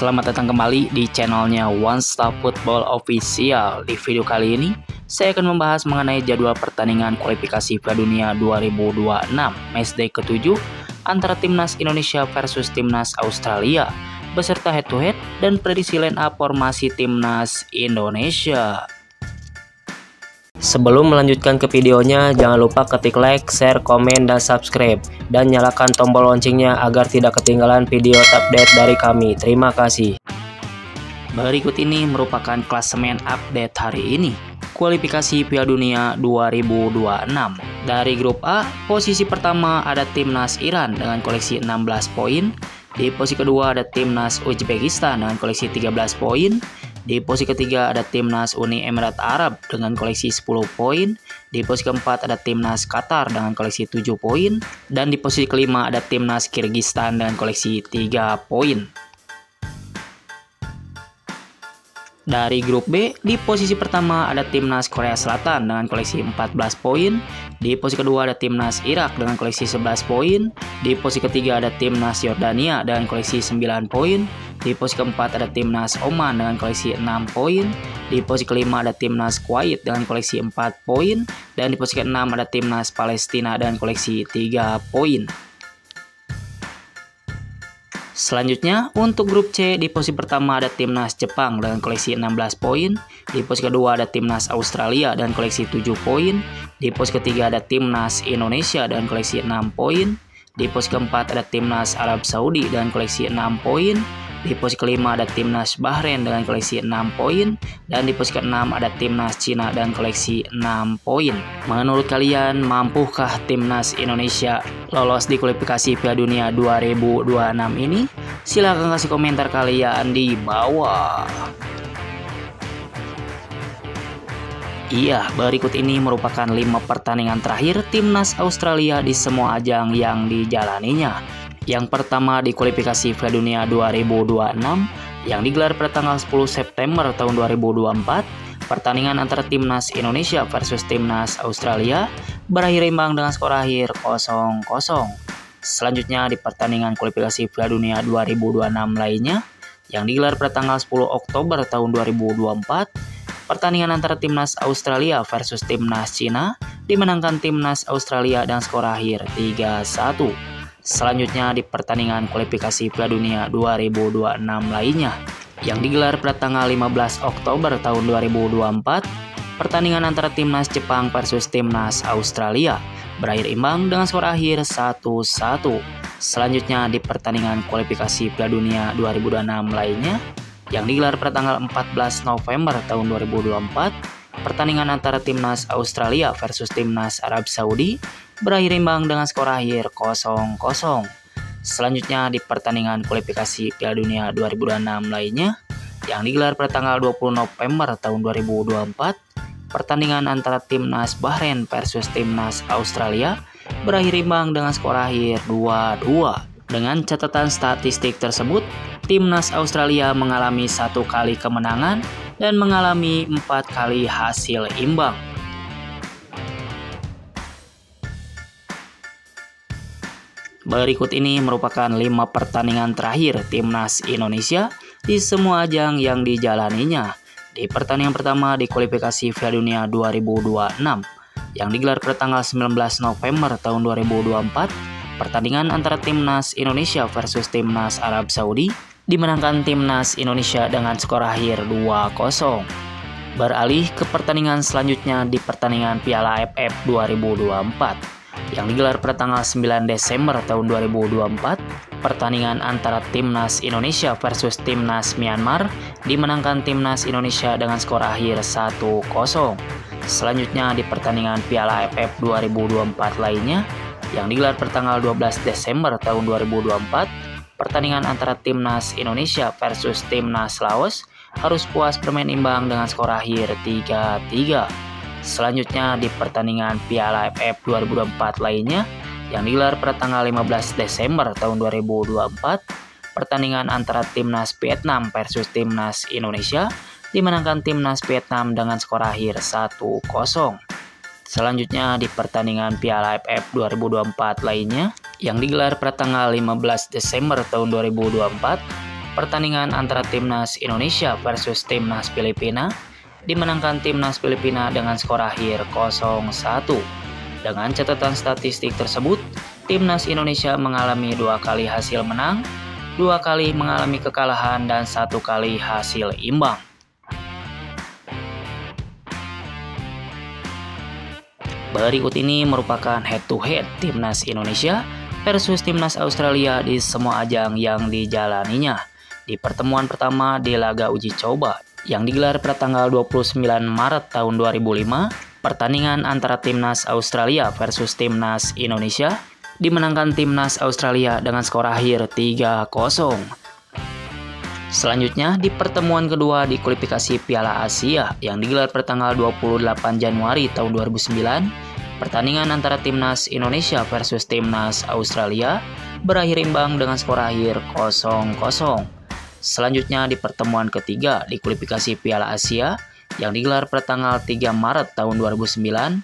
Selamat datang kembali di channelnya One Stop Football Official. Di video kali ini, saya akan membahas mengenai jadwal pertandingan kualifikasi Piala Dunia 2026 matchday ke-7 antara Timnas Indonesia versus Timnas Australia, beserta head-to-head dan prediksi line up formasi Timnas Indonesia. Sebelum melanjutkan ke videonya, jangan lupa ketik like, share, komen, dan subscribe. Dan nyalakan tombol loncengnya agar tidak ketinggalan video update dari kami. Terima kasih. Berikut ini merupakan klasemen update hari ini. Kualifikasi Piala Dunia 2026. Dari grup A, posisi pertama ada Timnas Iran dengan koleksi 16 poin. Di posisi kedua ada Timnas Uzbekistan dengan koleksi 13 poin. Di posisi ketiga ada Timnas Uni Emirat Arab dengan koleksi 10 poin. Di posisi keempat ada Timnas Qatar dengan koleksi 7 poin. Dan di posisi kelima ada Timnas Kyrgyzstan dengan koleksi 3 poin. Dari grup B, di posisi pertama ada Timnas Korea Selatan dengan koleksi 14 poin. Di posisi kedua ada Timnas Irak dengan koleksi 11 poin. Di posisi ketiga ada Timnas Yordania dengan koleksi 9 poin. Di posisi keempat ada Timnas Oman dengan koleksi 6 poin. Di posisi kelima ada Timnas Kuwait dengan koleksi 4 poin. Dan di posisi keenam ada Timnas Palestina dengan koleksi 3 poin. Selanjutnya, untuk grup C, di posisi pertama ada Timnas Jepang dengan koleksi 16 poin. Di posisi kedua ada Timnas Australia dengan koleksi 7 poin. Di posisi ketiga ada Timnas Indonesia dengan koleksi 6 poin. Di posisi keempat ada Timnas Arab Saudi dengan koleksi 6 poin. Di posisi kelima ada Timnas Bahrain dengan koleksi 6 poin. Dan di posisi keenam ada Timnas Cina dengan koleksi 6 poin. Menurut kalian, mampukah Timnas Indonesia lolos di kualifikasi Piala Dunia 2026 ini? Silahkan kasih komentar kalian di bawah. Iya, berikut ini merupakan 5 pertandingan terakhir Timnas Australia di semua ajang yang dijalaninya. Yang pertama di kualifikasi Piala Dunia 2026 yang digelar pada tanggal 10 September tahun 2024, pertandingan antara Timnas Indonesia versus Timnas Australia berakhir imbang dengan skor akhir 0-0. Selanjutnya di pertandingan kualifikasi Piala Dunia 2026 lainnya yang digelar pada tanggal 10 Oktober tahun 2024, pertandingan antara Timnas Australia versus Timnas Cina dimenangkan Timnas Australia dengan skor akhir 3-1. Selanjutnya di pertandingan kualifikasi Piala Dunia 2026 lainnya yang digelar pada tanggal 15 Oktober tahun 2024, pertandingan antara Timnas Jepang versus Timnas Australia berakhir imbang dengan skor akhir 1-1. Selanjutnya di pertandingan kualifikasi Piala Dunia 2026 lainnya yang digelar pada tanggal 14 November tahun 2024, pertandingan antara Timnas Australia versus Timnas Arab Saudi berakhir imbang dengan skor akhir 0-0. Selanjutnya di pertandingan kualifikasi Piala Dunia 2026 lainnya yang digelar pada tanggal 20 November tahun 2024, pertandingan antara Timnas Bahrain versus Timnas Australia berakhir imbang dengan skor akhir 2-2. Dengan catatan statistik tersebut, Timnas Australia mengalami 1 kali kemenangan dan mengalami 4 kali hasil imbang. Berikut ini merupakan 5 pertandingan terakhir Timnas Indonesia di semua ajang yang dijalaninya. Di pertandingan pertama di kualifikasi Piala Dunia 2026 yang digelar pada tanggal 19 November tahun 2024, pertandingan antara Timnas Indonesia versus Timnas Arab Saudi dimenangkan Timnas Indonesia dengan skor akhir 2-0. Beralih ke pertandingan selanjutnya di pertandingan Piala AFF 2024 yang digelar pada tanggal 9 Desember tahun 2024, pertandingan antara Timnas Indonesia versus Timnas Myanmar dimenangkan Timnas Indonesia dengan skor akhir 1-0. Selanjutnya di pertandingan Piala AFF 2024 lainnya yang digelar pada tanggal 12 Desember tahun 2024, pertandingan antara Timnas Indonesia versus Timnas Laos harus puas bermain imbang dengan skor akhir 3-3. Selanjutnya di pertandingan Piala AFF 2024 lainnya yang digelar pada tanggal 15 Desember tahun 2024, pertandingan antara Timnas Vietnam versus Timnas Indonesia dimenangkan Timnas Vietnam dengan skor akhir 1-0. Selanjutnya di pertandingan Piala AFF 2024 lainnya yang digelar pada tanggal 15 Desember tahun 2024, pertandingan antara timnas Indonesia versus timnas Filipina dimenangkan timnas Filipina dengan skor akhir 0-1. Dengan catatan statistik tersebut, timnas Indonesia mengalami 2 kali hasil menang, 2 kali mengalami kekalahan, dan 1 kali hasil imbang. Berikut ini merupakan head-to-head timnas Indonesia versus timnas Australia di semua ajang yang dijalaninya. Di pertemuan pertama di laga uji coba yang digelar pada tanggal 29 Maret tahun 2005, pertandingan antara timnas Australia versus timnas Indonesia dimenangkan timnas Australia dengan skor akhir 3-0. Selanjutnya, di pertemuan kedua di kualifikasi Piala Asia yang digelar pada tanggal 28 Januari tahun 2009, pertandingan antara timnas Indonesia versus timnas Australia berakhir imbang dengan skor akhir 0-0. Selanjutnya, di pertemuan ketiga di kualifikasi Piala Asia yang digelar pada tanggal 3 Maret tahun 2009,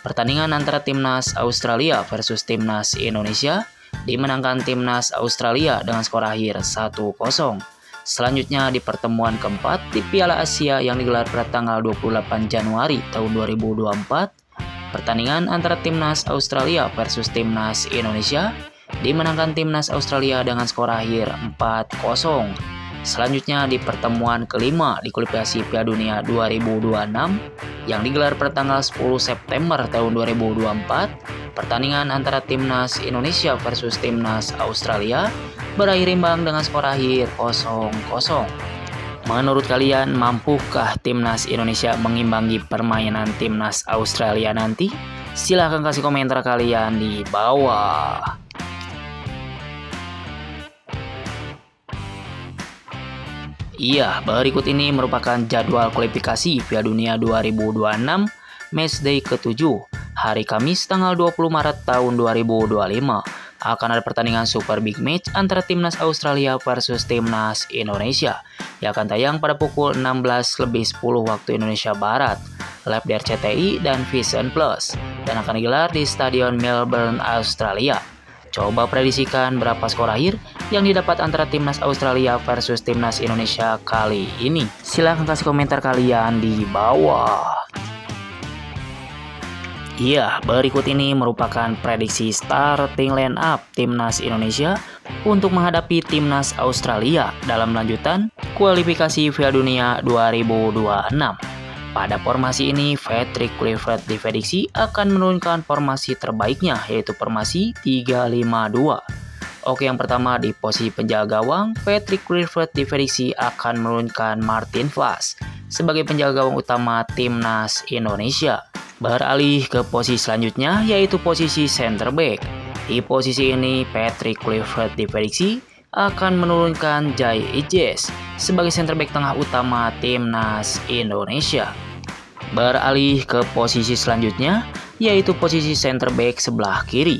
pertandingan antara timnas Australia versus timnas Indonesia dimenangkan timnas Australia dengan skor akhir 1-0. Selanjutnya, di pertemuan keempat di Piala Asia yang digelar pada tanggal 28 Januari tahun 2024, pertandingan antara timnas Australia versus timnas Indonesia dimenangkan timnas Australia dengan skor akhir 4-0. Selanjutnya, di pertemuan kelima di kualifikasi Piala Dunia 2026 yang digelar pada tanggal 10 September tahun 2024, pertandingan antara timnas Indonesia versus timnas Australia berakhir imbang dengan skor akhir 0-0. Menurut kalian, mampukah timnas Indonesia mengimbangi permainan timnas Australia nanti? Silahkan kasih komentar kalian di bawah. Iya, berikut ini merupakan jadwal kualifikasi Piala Dunia 2026 Matchday ke-7 hari Kamis tanggal 20 Maret tahun 2025. Akan ada pertandingan Super Big Match antara timnas Australia versus timnas Indonesia yang akan tayang pada pukul 16.10 waktu Indonesia Barat, live di RCTI dan Vision Plus, dan akan digelar di Stadion Melbourne, Australia. Coba prediksikan berapa skor akhir yang didapat antara timnas Australia versus timnas Indonesia kali ini. Silahkan kasih komentar kalian di bawah. Iya, berikut ini merupakan prediksi starting line up timnas Indonesia untuk menghadapi timnas Australia dalam lanjutan kualifikasi Piala Dunia 2026. Pada formasi ini, Patrick Kluivert diprediksi akan menurunkan formasi terbaiknya, yaitu formasi 3-5-2. Oke, yang pertama di posisi penjaga gawang, Patrick Kluivert diprediksi akan menurunkan Martin Vaz sebagai penjaga gawang utama timnas Indonesia. Beralih ke posisi selanjutnya, yaitu posisi center back. Di posisi ini, Patrick Kluivert diprediksi akan menurunkan Jai Ejes sebagai center back tengah utama timnas Indonesia. Beralih ke posisi selanjutnya, yaitu posisi center back sebelah kiri.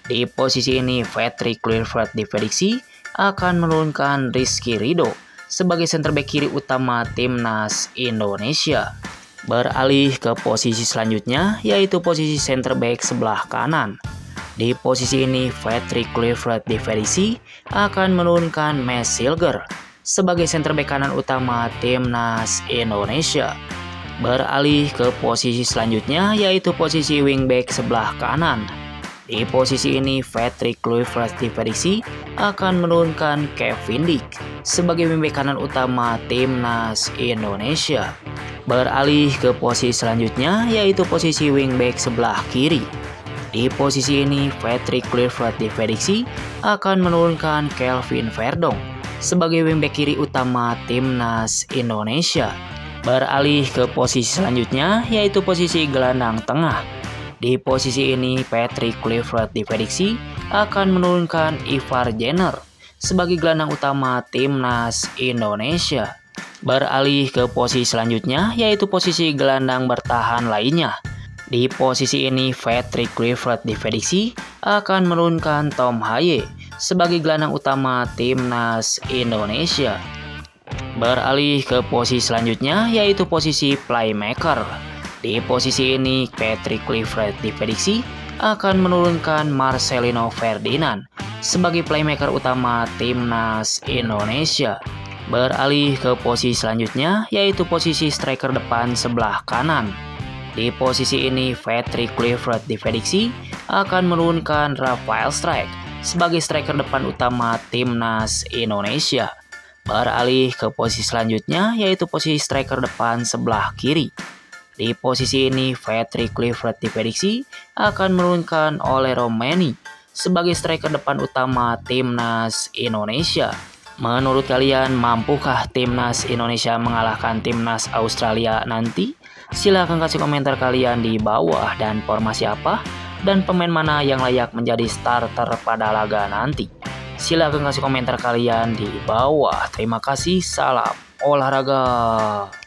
Di posisi ini, Patrick Kluivert diprediksi akan menurunkan Rizky Ridho sebagai center back kiri utama timnas Indonesia. Beralih ke posisi selanjutnya, yaitu posisi center back sebelah kanan. Di posisi ini, Patrick Kluivert diprediksi akan menurunkan Matt Silger sebagai center back kanan utama timnas Indonesia. Beralih ke posisi selanjutnya, yaitu posisi wingback sebelah kanan. Di posisi ini, Patrick Kluivert diprediksi akan menurunkan Kevin Dick sebagai wingback kanan utama timnas Indonesia. Beralih ke posisi selanjutnya, yaitu posisi wingback sebelah kiri. Di posisi ini, Patrick Kluivert diprediksi akan menurunkan Kelvin Verdong sebagai wingback kiri utama timnas Indonesia. Beralih ke posisi selanjutnya, yaitu posisi gelandang tengah. Di posisi ini, Patrick Kluivert diprediksi akan menurunkan Ivar Jenner sebagai gelandang utama timnas Indonesia. Beralih ke posisi selanjutnya, yaitu posisi gelandang bertahan lainnya. Di posisi ini, Patrick Kluivert diprediksi akan menurunkan Tom Haye sebagai gelandang utama timnas Indonesia. Beralih ke posisi selanjutnya, yaitu posisi playmaker. Di posisi ini, Patrick Kluivert diprediksi akan menurunkan Marcelino Ferdinand sebagai playmaker utama timnas Indonesia. Beralih ke posisi selanjutnya, yaitu posisi striker depan sebelah kanan. Di posisi ini, Patrick Kluivert diprediksi akan menurunkan Rafael Struijk sebagai striker depan utama timnas Indonesia. Beralih ke posisi selanjutnya, yaitu posisi striker depan sebelah kiri. Di posisi ini, Patrick Kluivert diprediksi akan menurunkan Ole Roumanie sebagai striker depan utama timnas Indonesia. Menurut kalian, mampukah timnas Indonesia mengalahkan timnas Australia nanti? Silahkan kasih komentar kalian di bawah, dan formasi apa dan pemain mana yang layak menjadi starter pada laga nanti. Silahkan kasih komentar kalian di bawah. Terima kasih, salam olahraga.